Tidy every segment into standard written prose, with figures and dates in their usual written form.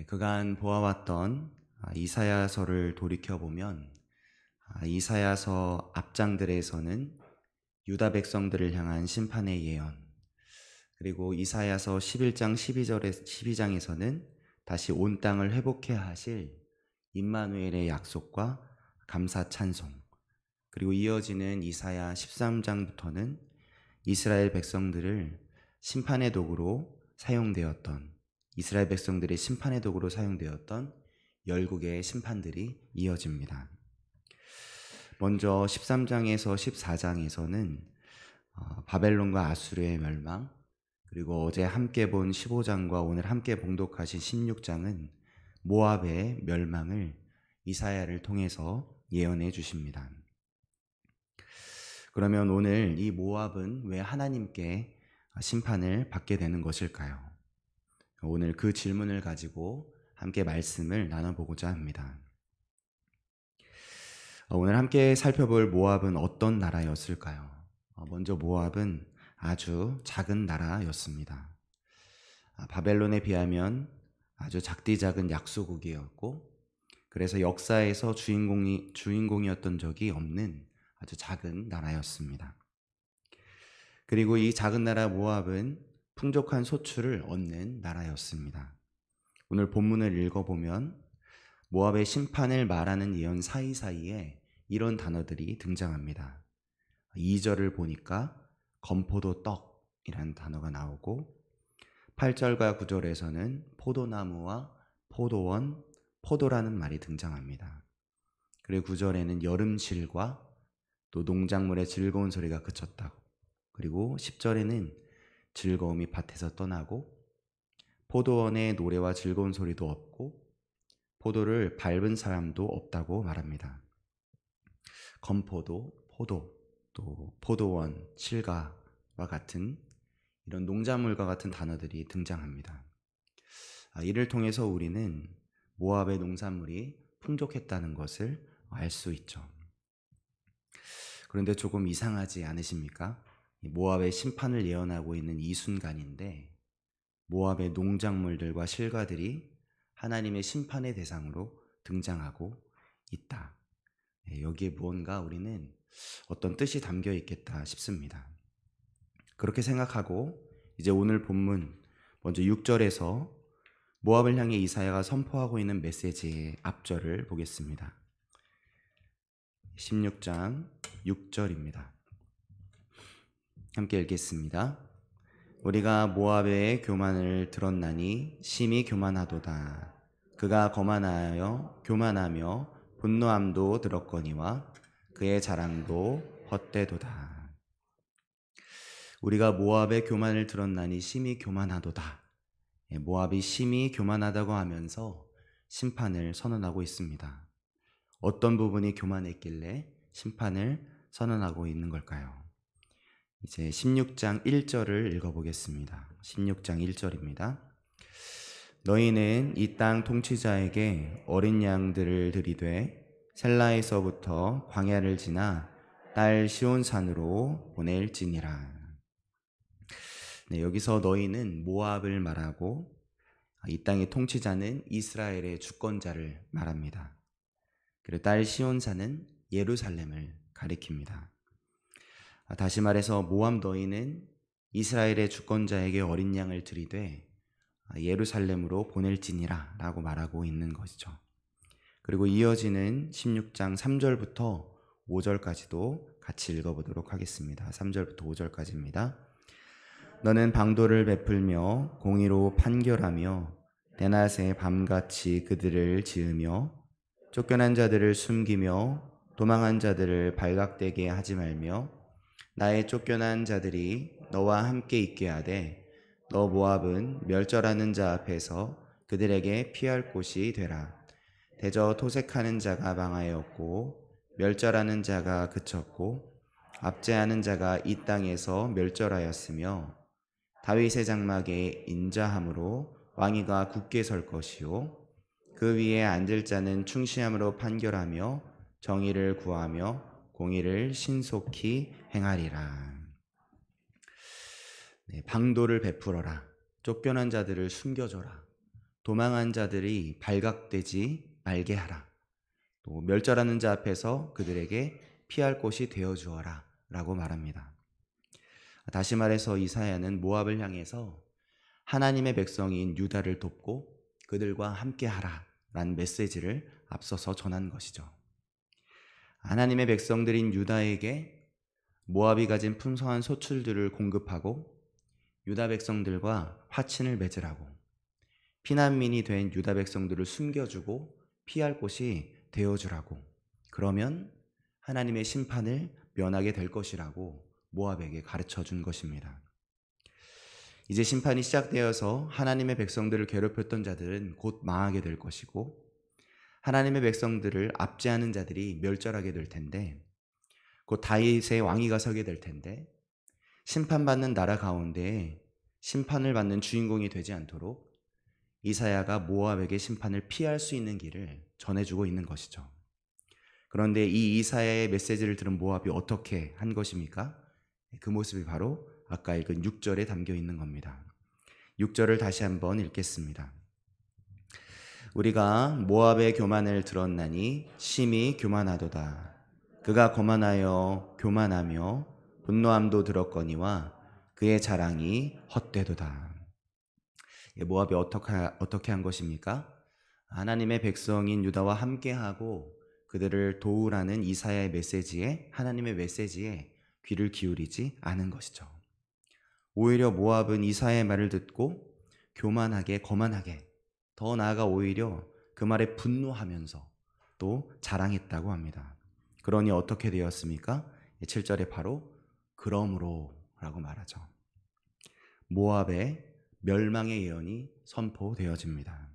그간 보아왔던 이사야서를 돌이켜보면 이사야서 앞장들에서는 유다 백성들을 향한 심판의 예언, 그리고 이사야서 11장 12장에서는 다시 온 땅을 회복해 하실 임마누엘의 약속과 감사 찬송, 그리고 이어지는 이사야 13장부터는 이스라엘 백성들을 심판의 도구로 사용되었던 이스라엘 백성들의 심판의 도구로 사용되었던 열국의 심판들이 이어집니다. 먼저 13장에서 14장에서는 바벨론과 아수르의 멸망, 그리고 어제 함께 본 15장과 오늘 함께 봉독하신 16장은 모압의 멸망을 이사야를 통해서 예언해 주십니다. 그러면 오늘 이 모압은 왜 하나님께 심판을 받게 되는 것일까요? 오늘 그 질문을 가지고 함께 말씀을 나눠보고자 합니다. 오늘 함께 살펴볼 모압은 어떤 나라였을까요? 먼저 모압은 아주 작은 나라였습니다. 바벨론에 비하면 아주 작디작은 약소국이었고, 그래서 역사에서 주인공이었던 적이 없는 아주 작은 나라였습니다. 그리고 이 작은 나라 모압은 풍족한 소출을 얻는 나라였습니다. 오늘 본문을 읽어보면 모압의 심판을 말하는 예언 사이사이에 이런 단어들이 등장합니다. 2절을 보니까 건포도 떡이라는 단어가 나오고, 8절과 9절에서는 포도나무와 포도원, 포도라는 말이 등장합니다. 그리고 9절에는 여름실과 또 농작물의 즐거운 소리가 그쳤다고, 그리고 10절에는 즐거움이 밭에서 떠나고 포도원의 노래와 즐거운 소리도 없고 포도를 밟은 사람도 없다고 말합니다. 건포도, 포도, 또 포도원, 실과와 같은 이런 농작물과 같은 단어들이 등장합니다. 이를 통해서 우리는 모압의 농산물이 풍족했다는 것을 알 수 있죠. 그런데 조금 이상하지 않으십니까? 모압의 심판을 예언하고 있는 이 순간인데 모압의 농작물들과 실과들이 하나님의 심판의 대상으로 등장하고 있다. 여기에 무언가 우리는 어떤 뜻이 담겨 있겠다 싶습니다. 그렇게 생각하고 이제 오늘 본문 먼저 6절에서 모압을 향해 이사야가 선포하고 있는 메시지의 앞절을 보겠습니다. 16장 6절입니다. 함께 읽겠습니다. 우리가 모압의 교만을 들었나니 심히 교만하도다. 그가 교만하며 분노함도 들었거니와 그의 자랑도 헛되도다. 우리가 모압의 교만을 들었나니 심히 교만하도다. 모압이 심히 교만하다고 하면서 심판을 선언하고 있습니다. 어떤 부분이 교만했길래 심판을 선언하고 있는 걸까요? 이제 16장 1절을 읽어보겠습니다. 16장 1절입니다. 너희는 이 땅 통치자에게 어린 양들을 들이되 셀라에서부터 광야를 지나 딸 시온산으로 보낼지니라. 여기서 너희는 모압을 말하고 이 땅의 통치자는 이스라엘의 주권자를 말합니다. 그리고 딸 시온산은 예루살렘을 가리킵니다. 다시 말해서 모압 너희는 이스라엘의 주권자에게 어린 양을 들이되 예루살렘으로 보낼지니라 라고 말하고 있는 것이죠. 그리고 이어지는 16장 3절부터 5절까지도 같이 읽어보도록 하겠습니다. 3절부터 5절까지입니다. 너는 방도를 베풀며 공의로 판결하며 대낮에 밤같이 그들을 지으며 쫓겨난 자들을 숨기며 도망한 자들을 발각되게 하지 말며 나의 쫓겨난 자들이 너와 함께 있게 하되 너 모압은 멸절하는 자 앞에서 그들에게 피할 곳이 되라. 대저 토색하는 자가 망하였고 멸절하는 자가 그쳤고 압제하는 자가 이 땅에서 멸절하였으며 다윗의 장막에 인자함으로 왕위가 굳게 설 것이요 그 위에 앉을 자는 충실함으로 판결하며 정의를 구하며 공의를 신속히 행하리라. 방도를 베풀어라. 쫓겨난 자들을 숨겨줘라. 도망한 자들이 발각되지 말게 하라. 또 멸절하는 자 앞에서 그들에게 피할 곳이 되어 주어라 라고 말합니다. 다시 말해서 이사야는 모압을 향해서 하나님의 백성인 유다를 돕고 그들과 함께 하라 라는 메시지를 앞서서 전한 것이죠. 하나님의 백성들인 유다에게 모압이 가진 풍성한 소출들을 공급하고 유다 백성들과 화친을 맺으라고, 피난민이 된 유다 백성들을 숨겨주고 피할 곳이 되어주라고, 그러면 하나님의 심판을 면하게 될 것이라고 모압에게 가르쳐 준 것입니다. 이제 심판이 시작되어서 하나님의 백성들을 괴롭혔던 자들은 곧 망하게 될 것이고, 하나님의 백성들을 압제하는 자들이 멸절하게 될 텐데, 곧 다윗의 왕위가 서게 될 텐데, 심판받는 나라 가운데 심판을 받는 주인공이 되지 않도록 이사야가 모압에게 심판을 피할 수 있는 길을 전해주고 있는 것이죠. 그런데 이 이사야의 메시지를 들은 모압이 어떻게 한 것입니까? 그 모습이 바로 아까 읽은 6절에 담겨 있는 겁니다. 6절을 다시 한번 읽겠습니다. 우리가 모압의 교만을 들었나니 심히 교만하도다. 그가 거만하여 교만하며 분노함도 들었거니와 그의 자랑이 헛되도다. 모압이 어떻게 한 것입니까? 하나님의 백성인 유다와 함께하고 그들을 도우라는 이사야의 메시지에, 하나님의 메시지에 귀를 기울이지 않은 것이죠. 오히려 모압은 이사야의 말을 듣고 교만하게, 거만하게, 더 나아가 오히려 그 말에 분노하면서 또 자랑했다고 합니다. 그러니 어떻게 되었습니까? 7절에 바로 그러므로 라고 말하죠. 모압의 멸망의 예언이 선포되어집니다.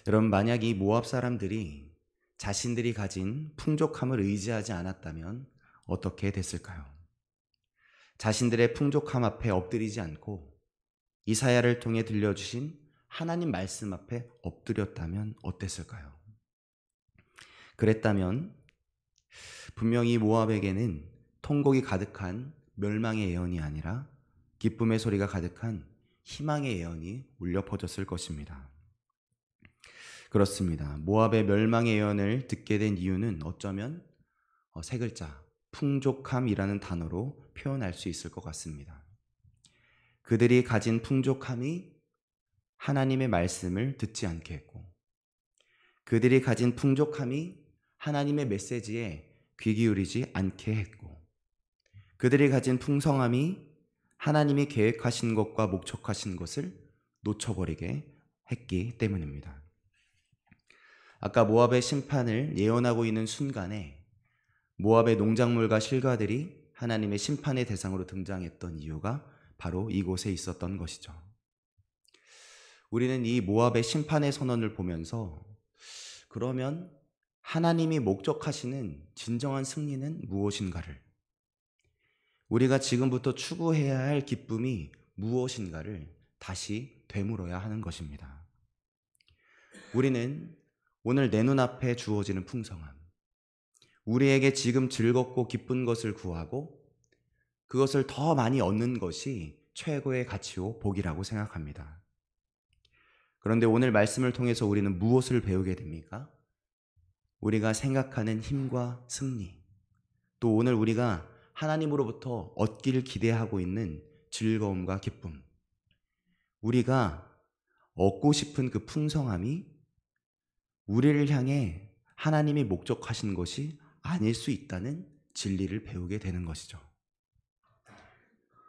여러분, 만약 이 모압 사람들이 자신들이 가진 풍족함을 의지하지 않았다면 어떻게 됐을까요? 자신들의 풍족함 앞에 엎드리지 않고 이사야를 통해 들려주신 하나님 말씀 앞에 엎드렸다면 어땠을까요? 그랬다면 분명히 모압에게는 통곡이 가득한 멸망의 예언이 아니라 기쁨의 소리가 가득한 희망의 예언이 울려 퍼졌을 것입니다. 그렇습니다. 모압의 멸망의 예언을 듣게 된 이유는 어쩌면 세 글자, 풍족함이라는 단어로 표현할 수 있을 것 같습니다. 그들이 가진 풍족함이 하나님의 말씀을 듣지 않게 했고, 그들이 가진 풍족함이 하나님의 메시지에 귀 기울이지 않게 했고, 그들이 가진 풍성함이 하나님이 계획하신 것과 목적하신 것을 놓쳐버리게 했기 때문입니다. 아까 모압의 심판을 예언하고 있는 순간에 모압의 농작물과 실과들이 하나님의 심판의 대상으로 등장했던 이유가 바로 이곳에 있었던 것이죠. 우리는 이 모압의 심판의 선언을 보면서 그러면 하나님이 목적하시는 진정한 승리는 무엇인가를, 우리가 지금부터 추구해야 할 기쁨이 무엇인가를 다시 되물어야 하는 것입니다. 우리는 오늘 내 눈앞에 주어지는 풍성함, 우리에게 지금 즐겁고 기쁜 것을 구하고 그것을 더 많이 얻는 것이 최고의 가치요 복이라고 생각합니다. 그런데 오늘 말씀을 통해서 우리는 무엇을 배우게 됩니까? 우리가 생각하는 힘과 승리, 또 오늘 우리가 하나님으로부터 얻기를 기대하고 있는 즐거움과 기쁨, 우리가 얻고 싶은 그 풍성함이 우리를 향해 하나님이 목적하신 것이 아닐 수 있다는 진리를 배우게 되는 것이죠.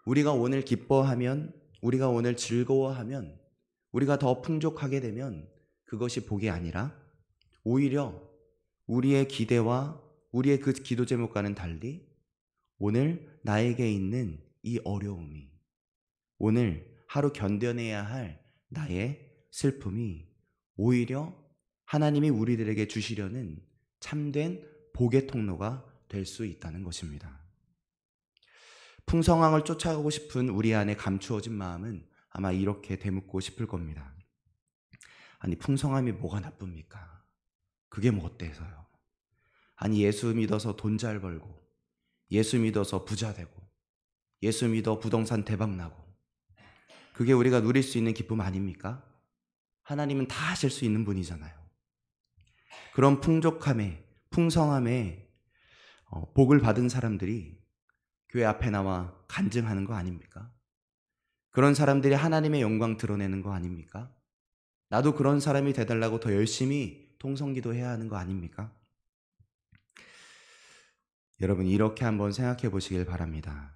우리가 오늘 기뻐하면, 우리가 오늘 즐거워하면, 우리가 더 풍족하게 되면 그것이 복이 아니라 오히려 우리의 기대와 우리의 그 기도 제목과는 달리 오늘 나에게 있는 이 어려움이, 오늘 하루 견뎌내야 할 나의 슬픔이 오히려 하나님이 우리들에게 주시려는 참된 복의 통로가 될 수 있다는 것입니다. 풍성함을 쫓아가고 싶은 우리 안에 감추어진 마음은 아마 이렇게 되묻고 싶을 겁니다. 아니, 풍성함이 뭐가 나쁩니까? 그게 뭐 어때서요? 아니, 예수 믿어서 돈 잘 벌고, 예수 믿어서 부자 되고, 예수 믿어 부동산 대박 나고, 그게 우리가 누릴 수 있는 기쁨 아닙니까? 하나님은 다 하실 수 있는 분이잖아요. 그런 풍성함에 복을 받은 사람들이 교회 앞에 나와 간증하는 거 아닙니까? 그런 사람들이 하나님의 영광 드러내는 거 아닙니까? 나도 그런 사람이 되달라고 더 열심히 통성기도 해야 하는 거 아닙니까? 여러분, 이렇게 한번 생각해 보시길 바랍니다.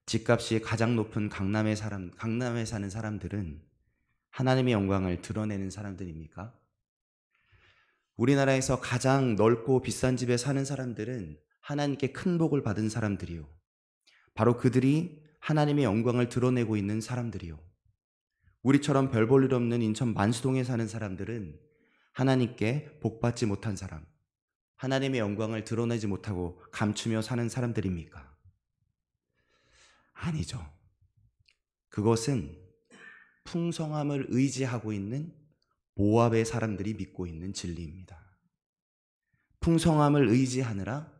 집값이 가장 높은 강남에 사는 사람들은 하나님의 영광을 드러내는 사람들입니까? 우리나라에서 가장 넓고 비싼 집에 사는 사람들은 하나님께 큰 복을 받은 사람들이요. 바로 그들이 하나님의 영광을 드러내고 있는 사람들이요. 우리처럼 별 볼 일 없는 인천 만수동에 사는 사람들은 하나님께 복받지 못한 사람, 하나님의 영광을 드러내지 못하고 감추며 사는 사람들입니까? 아니죠. 그것은 풍성함을 의지하고 있는 모압의 사람들이 믿고 있는 진리입니다. 풍성함을 의지하느라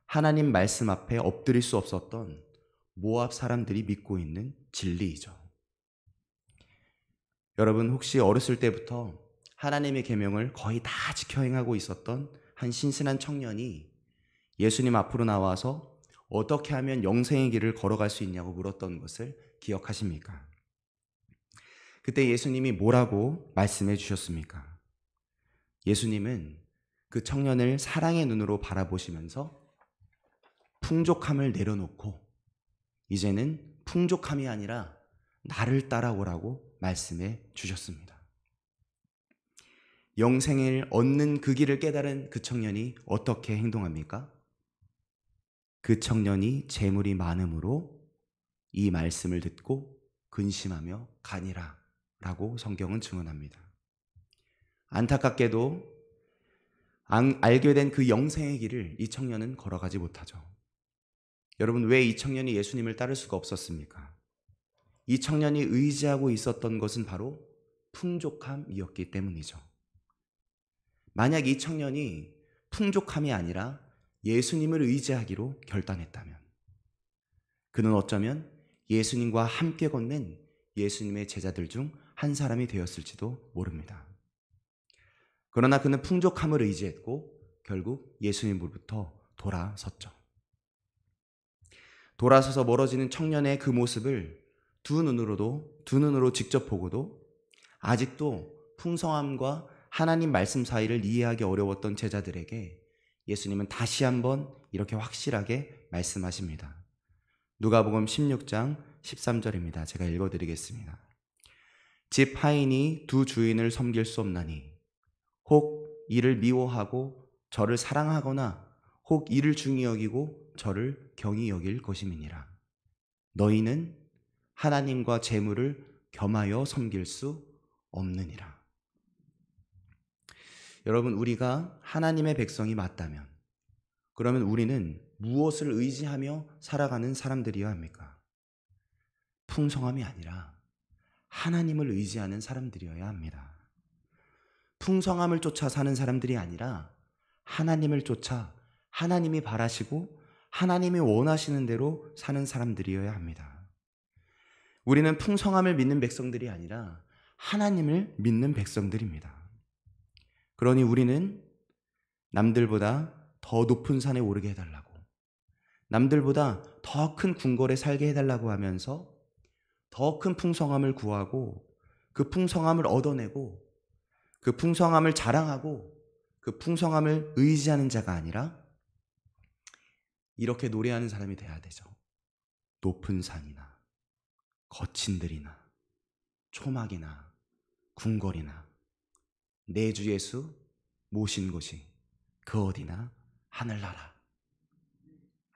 하나님 말씀 앞에 엎드릴 수 없었던 모압 사람들이 믿고 있는 진리이죠. 여러분, 혹시 어렸을 때부터 하나님의 계명을 거의 다 지켜 행하고 있었던 한 신실한 청년이 예수님 앞으로 나와서 어떻게 하면 영생의 길을 걸어갈 수 있냐고 물었던 것을 기억하십니까? 그때 예수님이 뭐라고 말씀해 주셨습니까? 예수님은 그 청년을 사랑의 눈으로 바라보시면서 풍족함을 내려놓고 이제는 풍족함이 아니라 나를 따라오라고 말씀해 주셨습니다. 영생을 얻는 그 길을 깨달은 그 청년이 어떻게 행동합니까? 그 청년이 재물이 많음으로 이 말씀을 듣고 근심하며 가니라 라고 성경은 증언합니다. 안타깝게도 알게 된 그 영생의 길을 이 청년은 걸어가지 못하죠. 여러분, 왜 이 청년이 예수님을 따를 수가 없었습니까? 이 청년이 의지하고 있었던 것은 바로 풍족함이었기 때문이죠. 만약 이 청년이 풍족함이 아니라 예수님을 의지하기로 결단했다면 그는 어쩌면 예수님과 함께 걷는 예수님의 제자들 중 한 사람이 되었을지도 모릅니다. 그러나 그는 풍족함을 의지했고 결국 예수님으로부터 돌아섰죠. 돌아서서 멀어지는 청년의 그 모습을 두 눈으로 직접 보고도 아직도 풍성함과 하나님 말씀 사이를 이해하기 어려웠던 제자들에게 예수님은 다시 한번 이렇게 확실하게 말씀하십니다. 누가복음 16장 13절입니다. 제가 읽어드리겠습니다. 집 하인이 두 주인을 섬길 수 없나니 혹 이를 미워하고 저를 사랑하거나 혹 이를 중히 여기고 저를 경히 여길 것임이니라. 너희는 하나님과 재물을 겸하여 섬길 수 없느니라. 여러분, 우리가 하나님의 백성이 맞다면 그러면 우리는 무엇을 의지하며 살아가는 사람들이어야 합니까? 풍성함이 아니라 하나님을 의지하는 사람들이어야 합니다. 풍성함을 쫓아 사는 사람들이 아니라 하나님을 쫓아 하나님이 바라시고 하나님이 원하시는 대로 사는 사람들이어야 합니다. 우리는 풍성함을 믿는 백성들이 아니라 하나님을 믿는 백성들입니다. 그러니 우리는 남들보다 더 높은 산에 오르게 해달라고, 남들보다 더 큰 궁궐에 살게 해달라고 하면서 더 큰 풍성함을 구하고 그 풍성함을 얻어내고 그 풍성함을 자랑하고 그 풍성함을 의지하는 자가 아니라 이렇게 노래하는 사람이 돼야 되죠. 높은 산이나 거친 들이나 초막이나 궁궐이나 내 주 예수 모신 곳이 그 어디나 하늘나라.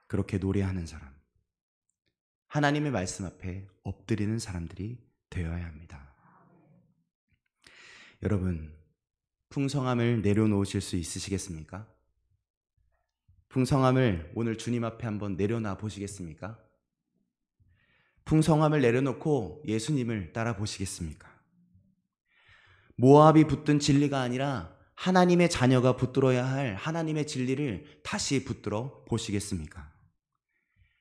그렇게 노래하는 사람, 하나님의 말씀 앞에 엎드리는 사람들이 되어야 합니다. 여러분, 풍성함을 내려놓으실 수 있으시겠습니까? 풍성함을 오늘 주님 앞에 한번 내려놔 보시겠습니까? 풍성함을 내려놓고 예수님을 따라 보시겠습니까? 모압이 붙든 진리가 아니라 하나님의 자녀가 붙들어야 할 하나님의 진리를 다시 붙들어 보시겠습니까?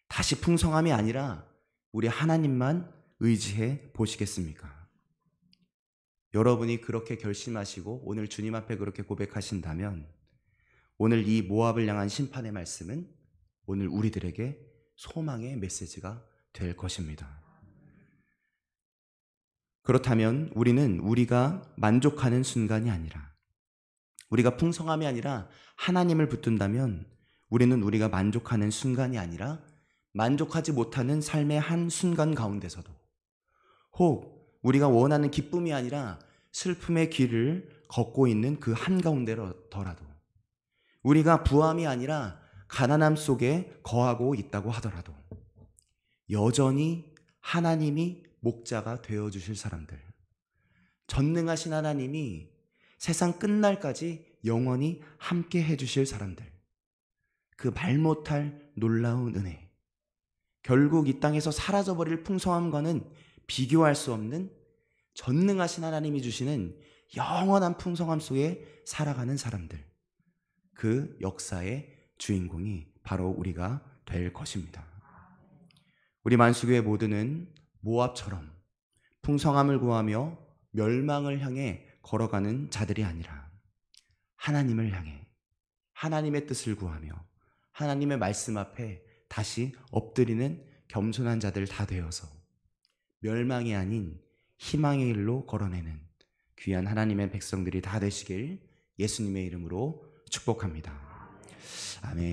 다시 풍성함이 아니라 우리 하나님만 의지해 보시겠습니까? 여러분이 그렇게 결심하시고 오늘 주님 앞에 그렇게 고백하신다면 오늘 이 모압을 향한 심판의 말씀은 오늘 우리들에게 소망의 메시지가 될 것입니다. 그렇다면 우리는 우리가 만족하는 순간이 아니라, 우리가 풍성함이 아니라 하나님을 붙든다면 우리는 우리가 만족하는 순간이 아니라 만족하지 못하는 삶의 한 순간 가운데서도, 혹 우리가 원하는 기쁨이 아니라 슬픔의 길을 걷고 있는 그 한가운데더라도, 우리가 부함이 아니라 가난함 속에 거하고 있다고 하더라도 여전히 하나님이 목자가 되어주실 사람들, 전능하신 하나님이 세상 끝날까지 영원히 함께 해주실 사람들, 그 말 못할 놀라운 은혜, 결국 이 땅에서 사라져버릴 풍성함과는 비교할 수 없는 전능하신 하나님이 주시는 영원한 풍성함 속에 살아가는 사람들, 그 역사의 주인공이 바로 우리가 될 것입니다. 우리 만수교회 모두는 모압처럼 풍성함을 구하며 멸망을 향해 걸어가는 자들이 아니라 하나님을 향해 하나님의 뜻을 구하며 하나님의 말씀 앞에 다시 엎드리는 겸손한 자들 다 되어서 멸망이 아닌 희망의 일로 걸어내는 귀한 하나님의 백성들이 다 되시길 예수님의 이름으로 축복합니다. 아멘.